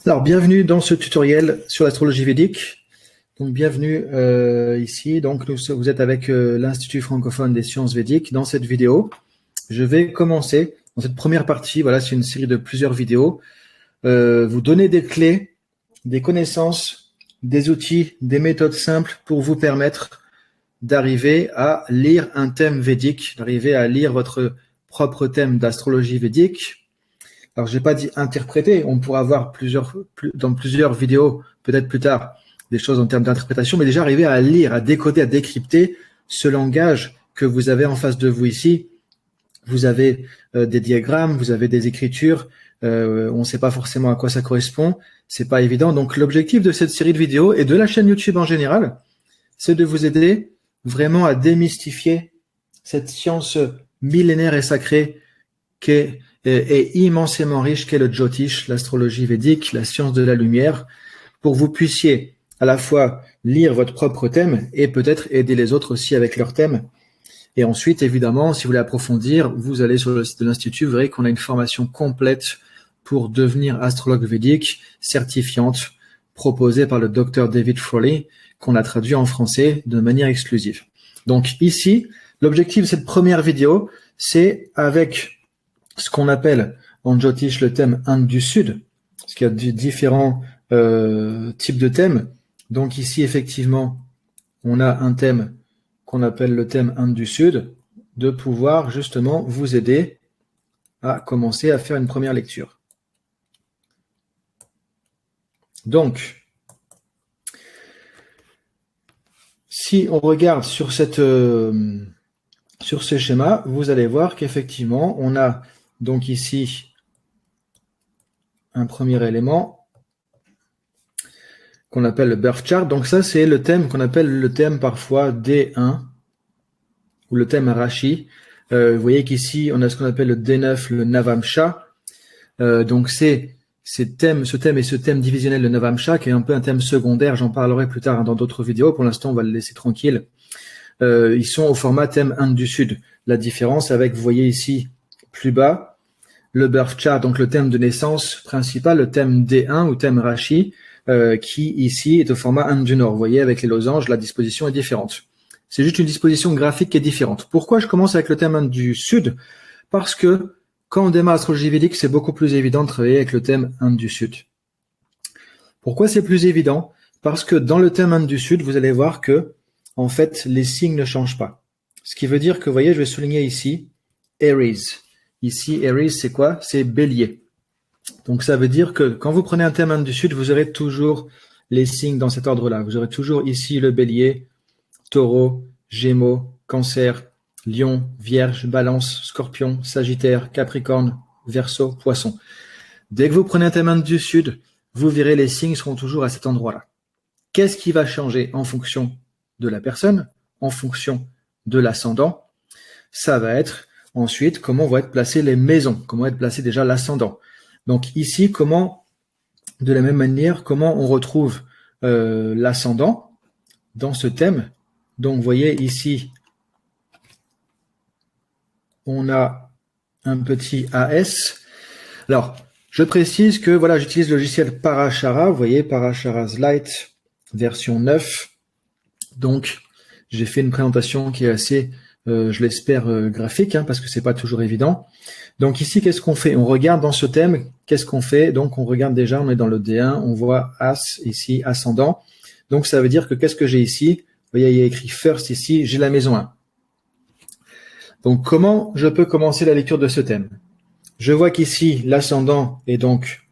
Alors, bienvenue dans ce tutoriel sur l'astrologie védique. Donc, bienvenue ici. Donc, vous êtes avec l'Institut francophone des sciences védiques. Dans cette vidéo, je vais commencer dans cette première partie. Voilà, c'est une série de plusieurs vidéos. Vous donner des clés, des connaissances, des outils, des méthodes simples pour vous permettre d'arriver à lire un thème védique, d'arriver à lire votre propre thème d'astrologie védique. Alors, j'ai pas dit interpréter, on pourra voir dans plusieurs vidéos, peut-être plus tard, des choses en termes d'interprétation, mais déjà arriver à lire, à décoder, à décrypter ce langage que vous avez en face de vous ici. Vous avez des diagrammes, vous avez des écritures, on ne sait pas forcément à quoi ça correspond, c'est pas évident. Donc, l'objectif de cette série de vidéos et de la chaîne YouTube en général, c'est de vous aider vraiment à démystifier cette science millénaire et sacrée qu'est et immensément riche qu'est le Jyotish, l'astrologie védique, la science de la lumière, pour que vous puissiez à la fois lire votre propre thème et peut-être aider les autres aussi avec leur thème. Et ensuite, évidemment, si vous voulez approfondir, vous allez sur le site de l'Institut, vous verrez qu'on a une formation complète pour devenir astrologue védique, certifiante, proposée par le Dr David Frawley, qu'on a traduit en français de manière exclusive. Donc ici, l'objectif de cette première vidéo, c'est avec ce qu'on appelle en Jyotish le thème Inde du Sud, parce qu'il y a différents types de thèmes. Donc ici, effectivement, on a un thème qu'on appelle le thème Inde du Sud, de pouvoir justement vous aider à commencer à faire une première lecture. Donc, si on regarde sur ce schéma, vous allez voir qu'effectivement, on a donc ici un premier élément qu'on appelle le birth chart. Donc ça, c'est le thème qu'on appelle le thème parfois D1 ou le thème Rashi. Vous voyez qu'ici, on a ce qu'on appelle le D9, le Navamsha. Donc c'est ce thème et ce thème divisionnel, le Navamsha, qui est un peu un thème secondaire. J'en parlerai plus tard dans d'autres vidéos. Pour l'instant, on va le laisser tranquille. Ils sont au format thème Inde du Sud. La différence avec, vous voyez ici, plus bas, le birth chart, donc le thème de naissance principal, le thème D1 ou thème Rashi, qui ici est au format Inde du Nord. Vous voyez, avec les losanges, la disposition est différente. C'est juste une disposition graphique qui est différente. Pourquoi je commence avec le thème Inde du Sud? Parce que quand on démarre l'astrologie védique, c'est beaucoup plus évident de travailler avec le thème Inde du Sud. Pourquoi c'est plus évident? Parce que dans le thème Inde du Sud, vous allez voir que, en fait, les signes ne changent pas. Ce qui veut dire que, vous voyez, je vais souligner ici, Aries. Ici, Aries, c'est quoi? C'est Bélier. Donc, ça veut dire que quand vous prenez un thème Inde du Sud, vous aurez toujours les signes dans cet ordre-là. Vous aurez toujours ici le Bélier, Taureau, Gémeaux, Cancer, Lion, Vierge, Balance, Scorpion, Sagittaire, Capricorne, Verseau, Poisson. Dès que vous prenez un thème Inde du Sud, vous verrez les signes seront toujours à cet endroit-là. Qu'est-ce qui va changer en fonction de la personne, en fonction de l'ascendant? Ça va être ensuite comment vont être placées les maisons, comment va être placé déjà l'ascendant. Donc ici, de la même manière, comment on retrouve l'ascendant dans ce thème. Donc vous voyez ici, on a un petit AS. Alors, je précise que voilà, j'utilise le logiciel Parashara, vous voyez, Parashara's Light, version 9. Donc, j'ai fait une présentation qui est assez, je l'espère, graphique, parce que c'est pas toujours évident. Donc ici, qu'est-ce qu'on fait? On regarde dans ce thème, qu'est-ce qu'on fait? Donc, on regarde déjà, on est dans le D1, on voit As, ici, ascendant. Donc, ça veut dire que qu'est-ce que j'ai ici? Vous voyez, il y a écrit First ici, j'ai la maison 1. Donc, comment je peux commencer la lecture de ce thème? Je vois qu'ici, l'ascendant est donc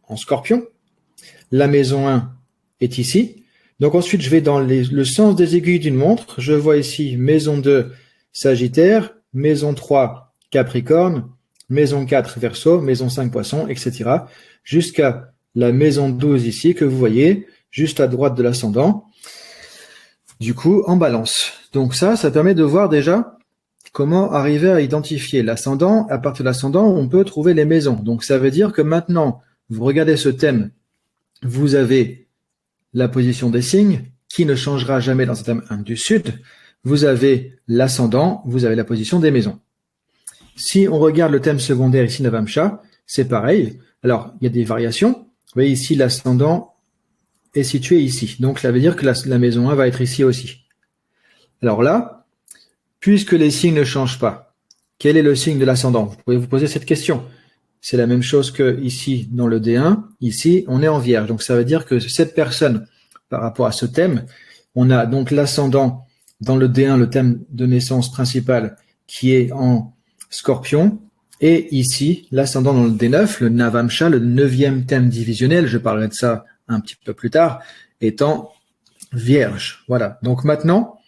en Scorpion. La maison 1 est ici. Donc ensuite, je vais dans le sens des aiguilles d'une montre. Je vois ici maison 2, Sagittaire, maison 3, Capricorne, maison 4, Verseau, maison 5, Poisson, etc. Jusqu'à la maison 12 ici, que vous voyez, juste à droite de l'ascendant. Du coup, en Balance. Donc ça permet de voir déjà comment arriver à identifier l'ascendant. À partir de l'ascendant, on peut trouver les maisons. Donc ça veut dire que maintenant, vous regardez ce thème, vous avez la position des signes, qui ne changera jamais dans ce thème Inde du Sud. Vous avez l'ascendant, vous avez la position des maisons. Si on regarde le thème secondaire ici, Navamsha, c'est pareil. Alors, il y a des variations. voyez ici, l'ascendant est situé ici. Donc, ça veut dire que la maison 1 va être ici aussi. Alors là, puisque les signes ne changent pas, quel est le signe de l'ascendant? Vous pouvez vous poser cette question. C'est la même chose que ici dans le D1. Ici, on est en Vierge. Donc, ça veut dire que cette personne, par rapport à ce thème, on a donc l'ascendant dans le D1, le thème de naissance principal, qui est en Scorpion. Et ici, l'ascendant dans le D9, le Navamsha, le 9e thème divisionnel, je parlerai de ça un petit peu plus tard, étant Vierge. Voilà. Donc maintenant,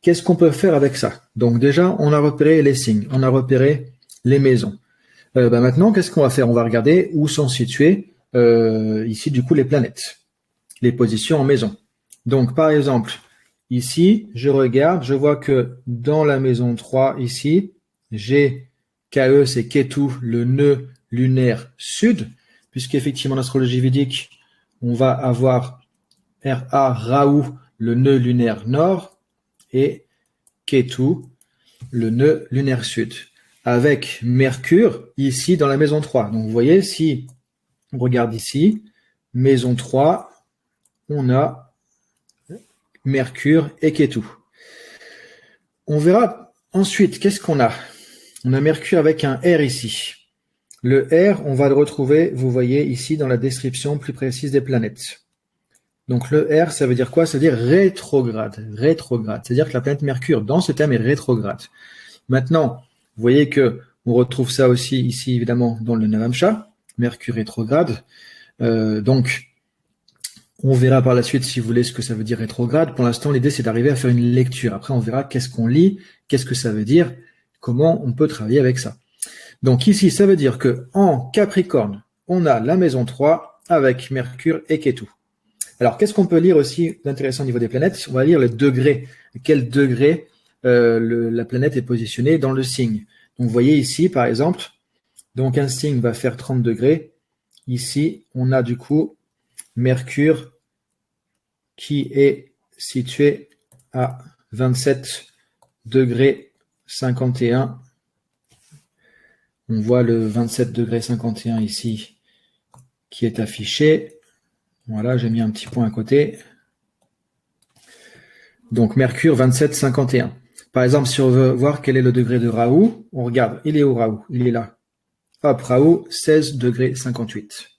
qu'est-ce qu'on peut faire avec ça? Donc déjà, on a repéré les signes, on a repéré les maisons. Maintenant, qu'est-ce qu'on va faire? On va regarder où sont situées ici, du coup, les planètes, les positions en maison. Donc, par exemple, ici, je regarde, je vois que dans la maison 3, ici, j'ai KE, c'est Ketu, le nœud lunaire sud, puisqu'effectivement, en astrologie védique, on va avoir RA, Rahu, le nœud lunaire nord, et Ketu, le nœud lunaire sud, avec Mercure ici dans la maison 3. Donc vous voyez, si on regarde ici, maison 3, on a Mercure et Ketu. On verra ensuite, qu'est-ce qu'on a? On a Mercure avec un R ici. Le R, on va le retrouver, vous voyez ici dans la description plus précise des planètes. Donc le R, ça veut dire quoi? Ça veut dire rétrograde. Rétrograde. C'est-à-dire que la planète Mercure, dans ce thème, est rétrograde. Maintenant, vous voyez que on retrouve ça aussi ici, évidemment, dans le Navamsha, Mercure rétrograde. Donc, on verra par la suite, si vous voulez, ce que ça veut dire rétrograde. Pour l'instant, l'idée, c'est d'arriver à faire une lecture. Après, on verra qu'est-ce qu'on lit, qu'est-ce que ça veut dire, comment on peut travailler avec ça. Donc ici, ça veut dire que en Capricorne, on a la maison 3 avec Mercure et Ketu. Alors, qu'est-ce qu'on peut lire aussi d'intéressant au niveau des planètes? On va lire le degré. Quel degré la planète est positionnée dans le signe. Donc, vous voyez ici, par exemple, donc un signe va faire 30 degrés. Ici, on a du coup Mercure qui est situé à 27 degrés 51. On voit le 27 degrés 51 ici qui est affiché. Voilà, j'ai mis un petit point à côté. Donc, Mercure 27, 51. Par exemple, si on veut voir quel est le degré de Rahu, on regarde. Il est où Rahu? Il est là. Hop, Rahu, 16 degrés 58.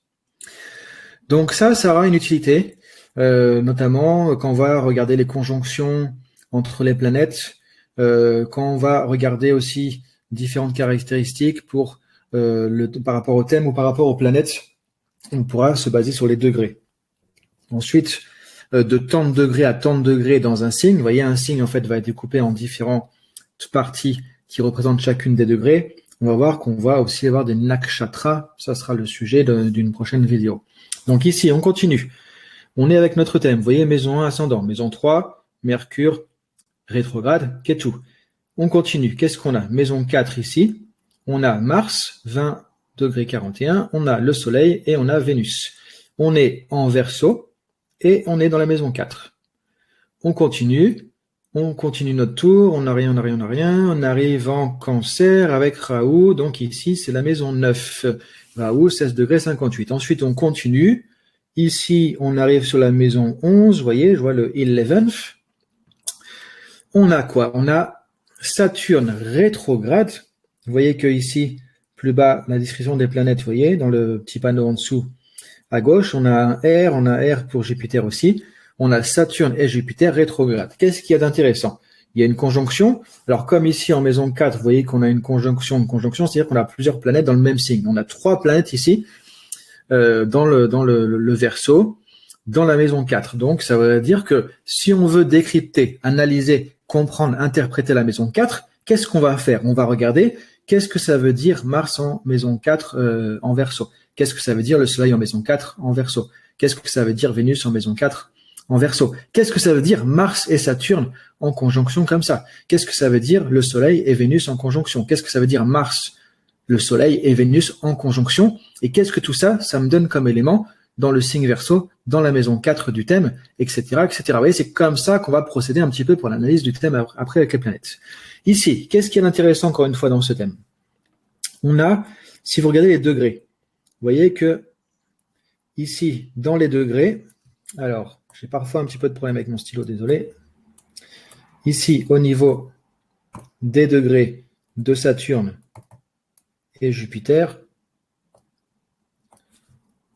Donc ça aura une utilité, notamment quand on va regarder les conjonctions entre les planètes, quand on va regarder aussi différentes caractéristiques pour par rapport au thème ou par rapport aux planètes, on pourra se baser sur les degrés. Ensuite, de tant de degrés à tant de degrés dans un signe, vous voyez, un signe en fait va être découpé en différentes parties qui représentent chacune des degrés. On va voir qu'on va aussi avoir des nakshatras, ça sera le sujet d'une prochaine vidéo. Donc ici, on continue. On est avec notre thème. Vous voyez, maison 1, ascendant. Maison 3, Mercure, rétrograde, Ketu. On continue. Qu'est-ce qu'on a? Maison 4 ici. On a Mars, 20 degrés 41. On a le Soleil et on a Vénus. On est en Verseau et on est dans la maison 4. On continue. On continue notre tour. On n'a rien, on n'a rien, on n'a rien. On arrive en Cancer avec Rahu. Donc ici, c'est la maison 9. Rahu, 16 degrés 58. Ensuite, on continue. Ici, on arrive sur la maison 11. Vous voyez, je vois le 11. On a quoi? On a Saturne rétrograde. Vous voyez que ici, plus bas, la description des planètes, vous voyez, dans le petit panneau en dessous, à gauche, on a un R, on a un R pour Jupiter aussi. On a Saturne et Jupiter rétrograde. Qu'est-ce qu'il y a d'intéressant? Il y a une conjonction. Alors, comme ici en maison 4, vous voyez qu'on a une conjonction, c'est-à-dire qu'on a plusieurs planètes dans le même signe. On a 3 planètes ici, dans le Verseau, dans la maison 4. Donc, ça veut dire que si on veut décrypter, analyser, comprendre, interpréter la maison 4, qu'est-ce qu'on va faire? On va regarder qu'est-ce que ça veut dire Mars en maison 4 en Verseau. Qu'est-ce que ça veut dire le Soleil en maison 4 en Verseau? Qu'est-ce que ça veut dire Vénus en maison 4 en Verseau? Qu'est-ce que ça veut dire Mars et Saturne en conjonction comme ça? Qu'est-ce que ça veut dire le Soleil et Vénus en conjonction? Qu'est-ce que ça veut dire Mars, le Soleil et Vénus en conjonction? Et qu'est-ce que tout ça, ça me donne comme élément dans le signe Verseau, dans la maison 4 du thème, etc., etc. Vous voyez, c'est comme ça qu'on va procéder un petit peu pour l'analyse du thème après avec les planètes. Ici, qu'est-ce qui est intéressant encore une fois dans ce thème? On a, si vous regardez les degrés, vous voyez que ici, dans les degrés, alors, j'ai parfois un petit peu de problème avec mon stylo, désolé. Ici, au niveau des degrés de Saturne et Jupiter,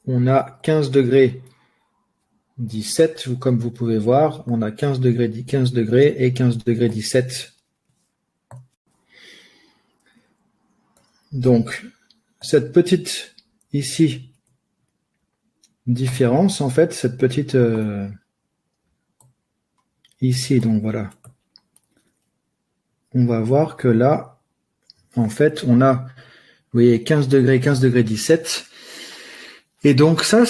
on a 15 degrés 17, comme vous pouvez voir, on a 15 degrés et 15 degrés 17. Donc, cette petite, ici, différence, en fait, cette petite, ici, donc voilà, on va voir que là, en fait, on a, vous voyez, 15 degrés 17. Et donc ça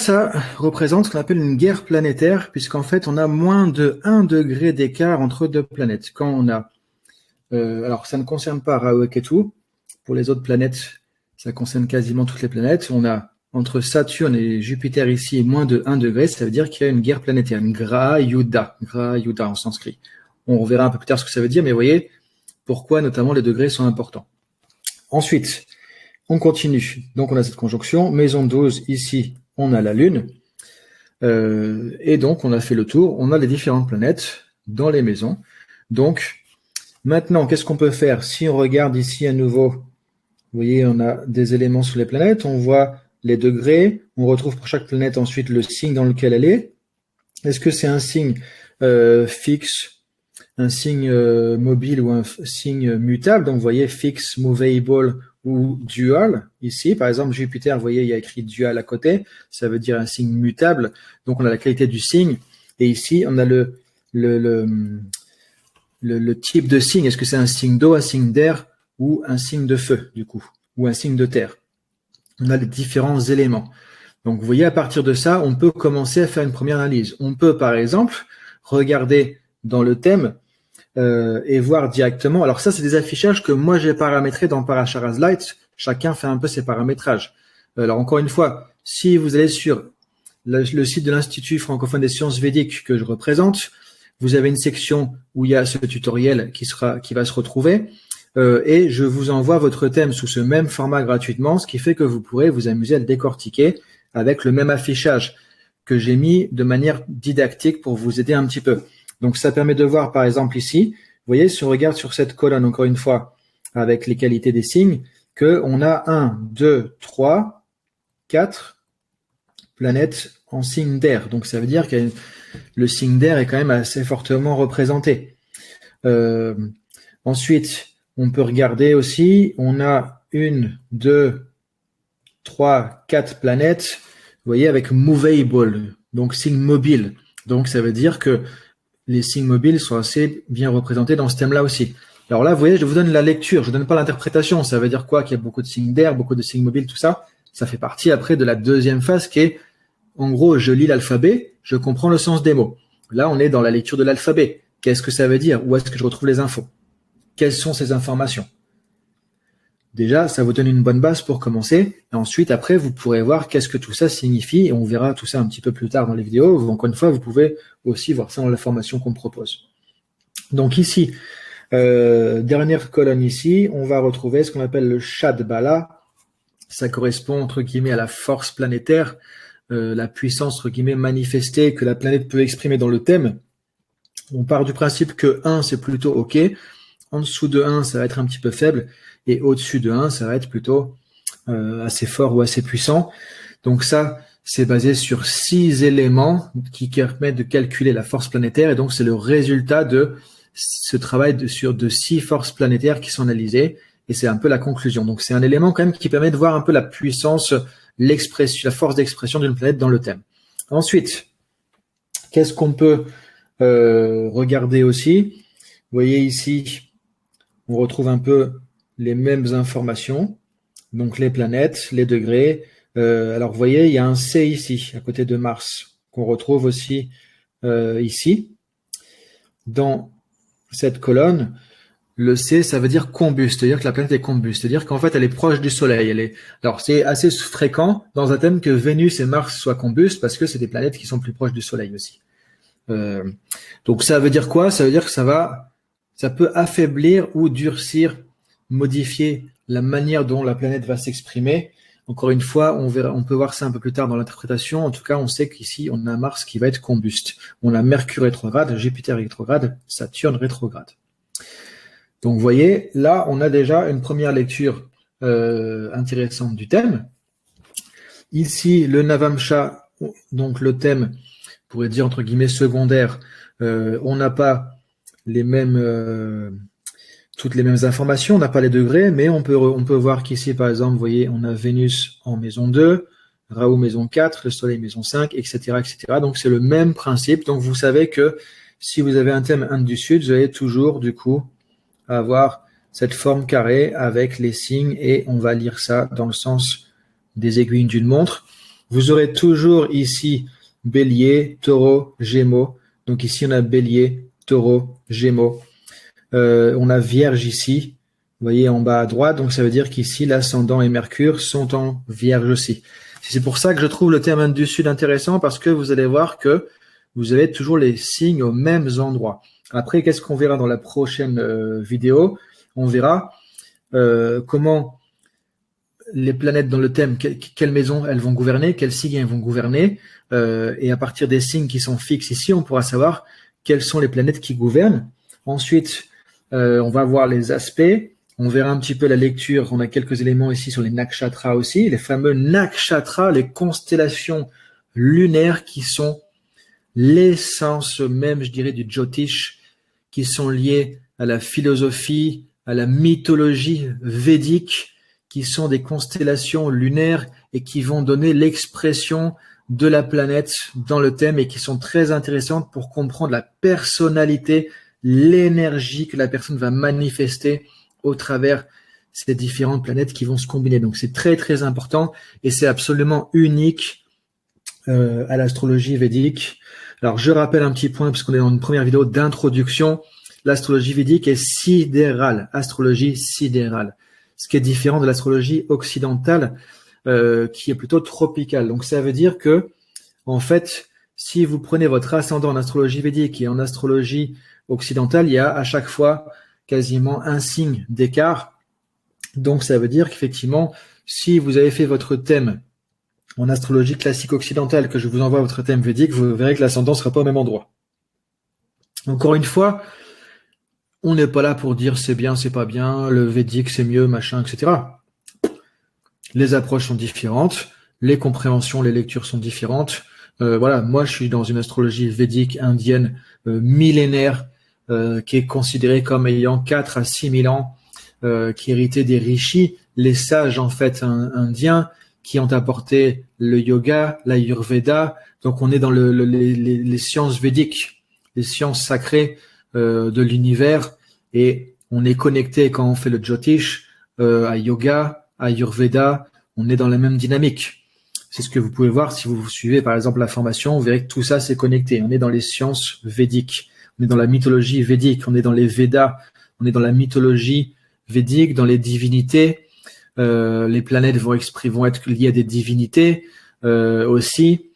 représente ce qu'on appelle une guerre planétaire, puisqu'en fait, on a moins de 1 degré d'écart entre deux planètes. Quand on a, alors ça ne concerne pas Rahu et Ketu, pour les autres planètes, ça concerne quasiment toutes les planètes. On a entre Saturne et Jupiter ici moins de 1 degré, ça veut dire qu'il y a une guerre planétaire, une Graha Yuddha en sanskrit. On reverra un peu plus tard ce que ça veut dire, mais vous voyez pourquoi notamment les degrés sont importants. Ensuite, on continue. Donc, on a cette conjonction. Maison 12, ici, on a la Lune. Et donc, on a fait le tour. On a les différentes planètes dans les maisons. Donc, maintenant, qu'est-ce qu'on peut faire? Si on regarde ici à nouveau, vous voyez, on a des éléments sur les planètes. On voit les degrés. On retrouve pour chaque planète ensuite le signe dans lequel elle est. Est-ce que c'est un signe fixe, un signe mobile ou un signe mutable? Donc, vous voyez, fixe, movable ou dual, ici, par exemple, Jupiter, vous voyez, il y a écrit dual à côté, ça veut dire un signe mutable, donc on a la qualité du signe, et ici, on a le type de signe, est-ce que c'est un signe d'eau, un signe d'air, ou un signe de feu, du coup, ou un signe de terre. On a les différents éléments. Donc, vous voyez, à partir de ça, on peut commencer à faire une première analyse. On peut, par exemple, regarder dans le thème, et voir directement. Alors ça, c'est des affichages que moi j'ai paramétrés dans Paracharas Light. Chacun fait un peu ses paramétrages. Alors encore une fois, si vous allez sur le site de l'Institut francophone des sciences védiques que je représente, vous avez une section où il y a ce tutoriel qui va se retrouver, et je vous envoie votre thème sous ce même format gratuitement, ce qui fait que vous pourrez vous amuser à le décortiquer avec le même affichage que j'ai mis de manière didactique pour vous aider un petit peu. Donc, ça permet de voir, par exemple, ici, vous voyez, si on regarde sur cette colonne, encore une fois, avec les qualités des signes, qu'on a 1, 2, 3, 4 planètes en signe d'air. Donc, ça veut dire que le signe d'air est quand même assez fortement représenté. Ensuite, on peut regarder aussi, on a 1, 2, 3, 4 planètes, vous voyez, avec movable, donc signe mobile. Donc, ça veut dire que les signes mobiles sont assez bien représentés dans ce thème-là aussi. Alors là, vous voyez, je vous donne la lecture, je ne donne pas l'interprétation. Ça veut dire quoi? Qu'il y a beaucoup de signes d'air, beaucoup de signes mobiles, tout ça. Ça fait partie après de la deuxième phase qui est, en gros, je lis l'alphabet, je comprends le sens des mots. Là, on est dans la lecture de l'alphabet. Qu'est-ce que ça veut dire? Où est-ce que je retrouve les infos? Quelles sont ces informations? Déjà, ça vous donne une bonne base pour commencer. Et ensuite, après, vous pourrez voir qu'est-ce que tout ça signifie. Et on verra tout ça un petit peu plus tard dans les vidéos. Encore une fois, vous pouvez aussi voir ça dans la formation qu'on propose. Donc ici, dernière colonne ici, on va retrouver ce qu'on appelle le Shadbala. Ça correspond, entre guillemets, à la force planétaire, la puissance, entre guillemets, manifestée que la planète peut exprimer dans le thème. On part du principe que 1, c'est plutôt OK. En dessous de 1, ça va être un petit peu faible. Et au-dessus de 1, ça va être plutôt assez fort ou assez puissant. Donc ça, c'est basé sur 6 éléments qui permettent de calculer la force planétaire. Et donc, c'est le résultat de ce travail de 6 forces planétaires qui sont analysées. Et c'est un peu la conclusion. Donc, c'est un élément quand même qui permet de voir un peu la puissance, l'expression, la force d'expression d'une planète dans le thème. Ensuite, qu'est-ce qu'on peut regarder aussi? Vous voyez ici, on retrouve un peu les mêmes informations, donc les planètes, les degrés. Alors, vous voyez, il y a un C ici, à côté de Mars, qu'on retrouve aussi ici. Dans cette colonne, le C, ça veut dire combuste, c'est-à-dire que la planète est combuste, c'est-à-dire qu'en fait, elle est proche du Soleil. Alors, c'est assez fréquent dans un thème que Vénus et Mars soient combustes, parce que c'est des planètes qui sont plus proches du Soleil aussi. Donc, ça veut dire quoi? Ça veut dire que ça peut affaiblir ou durcir, modifier la manière dont la planète va s'exprimer Encore une fois, on peut voir ça un peu plus tard dans l'interprétation. En tout cas, on sait qu'ici, on a Mars qui va être combuste. On a Mercure rétrograde, Jupiter rétrograde, Saturne rétrograde. Donc, vous voyez, là, on a déjà une première lecture intéressante du thème. Ici, le Navamsha, donc le thème, on pourrait dire entre guillemets secondaire, on n'a pas les mêmes, toutes les mêmes informations, on n'a pas les degrés, mais on peut voir qu'ici, par exemple, vous voyez, on a Vénus en maison 2, Rahu maison 4, le Soleil maison 5, etc., etc. Donc, c'est le même principe. Donc, vous savez que si vous avez un thème Inde du Sud, vous allez toujours, du coup, avoir cette forme carrée avec les signes et on va lire ça dans le sens des aiguilles d'une montre. Vous aurez toujours ici Bélier, Taureau, Gémeaux. Donc ici, on a Bélier, Taureau, Gémeaux. On a Vierge ici, vous voyez en bas à droite. Donc ça veut dire qu'ici, l'ascendant et Mercure sont en Vierge aussi. C'est pour ça que je trouve le thème Inde du Sud intéressant parce que vous allez voir que vous avez toujours les signes aux mêmes endroits. Après, qu'est-ce qu'on verra dans la prochaine vidéo? On verra comment les planètes dans le thème, quelles maisons elles vont gouverner, quels signes elles vont gouverner, et à partir des signes qui sont fixes ici, on pourra savoir quelles sont les planètes qui gouvernent. Ensuite, on va voir les aspects, on verra un petit peu la lecture, on a quelques éléments ici sur les nakshatras aussi, les fameux nakshatras, les constellations lunaires qui sont l'essence même, je dirais, du Jyotish, qui sont liées à la philosophie, à la mythologie védique, qui sont des constellations lunaires et qui vont donner l'expression de la planète dans le thème et qui sont très intéressantes pour comprendre la personnalité, l'énergie que la personne va manifester au travers ces différentes planètes qui vont se combiner. Donc c'est très très important et c'est absolument unique à l'astrologie védique. Alors je rappelle un petit point parce qu'on est dans une première vidéo d'introduction. L'astrologie védique est sidérale, astrologie sidérale. Ce qui est différent de l'astrologie occidentale, qui est plutôt tropicale. Donc ça veut dire que, en fait, si vous prenez votre ascendant en astrologie védique et en astrologie occidentale, il y a à chaque fois quasiment un signe d'écart. Donc ça veut dire qu'effectivement, si vous avez fait votre thème en astrologie classique occidentale, que je vous envoie votre thème védique, vous verrez que l'ascendant ne sera pas au même endroit. Encore une fois, on n'est pas là pour dire c'est bien, c'est pas bien, le védique c'est mieux, machin, etc. Les approches sont différentes, les compréhensions, les lectures sont différentes. Voilà, moi je suis dans une astrologie védique indienne millénaire qui est considérée comme ayant 4 à 6 000 ans, qui héritait des rishis, les sages en fait indiens qui ont apporté le yoga, l'ayurveda. Donc on est dans les sciences védiques, les sciences sacrées de l'univers et on est connecté quand on fait le Jyotish à yoga, à ayurveda, on est dans la même dynamique. C'est ce que vous pouvez voir si vous suivez par exemple la formation, vous verrez que tout ça c'est connecté. On est dans les sciences védiques, on est dans la mythologie védique, on est dans les Védas, on est dans la mythologie védique, dans les divinités. Les planètes vont être liées à des divinités aussi.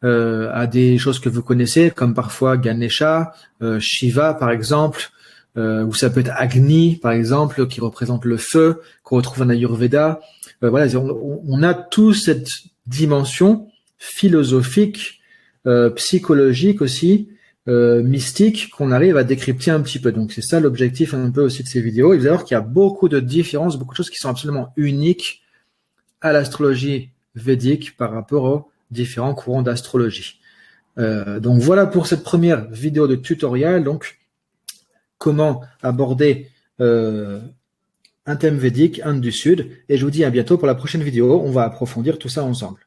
À des choses que vous connaissez, comme parfois Ganesha, Shiva par exemple, ou ça peut être Agni par exemple, qui représente le feu, qu'on retrouve en Ayurveda. Voilà, on a toute cette dimension philosophique, psychologique aussi, mystique, qu'on arrive à décrypter un petit peu. Donc c'est ça l'objectif un peu aussi de ces vidéos. Et vous allez voir qu'il y a beaucoup de différences, beaucoup de choses qui sont absolument uniques à l'astrologie védique par rapport aux différents courants d'astrologie. Donc voilà pour cette première vidéo de tutoriel. Donc comment aborder un thème védique, Inde du Sud. Et je vous dis à bientôt pour la prochaine vidéo. On va approfondir tout ça ensemble.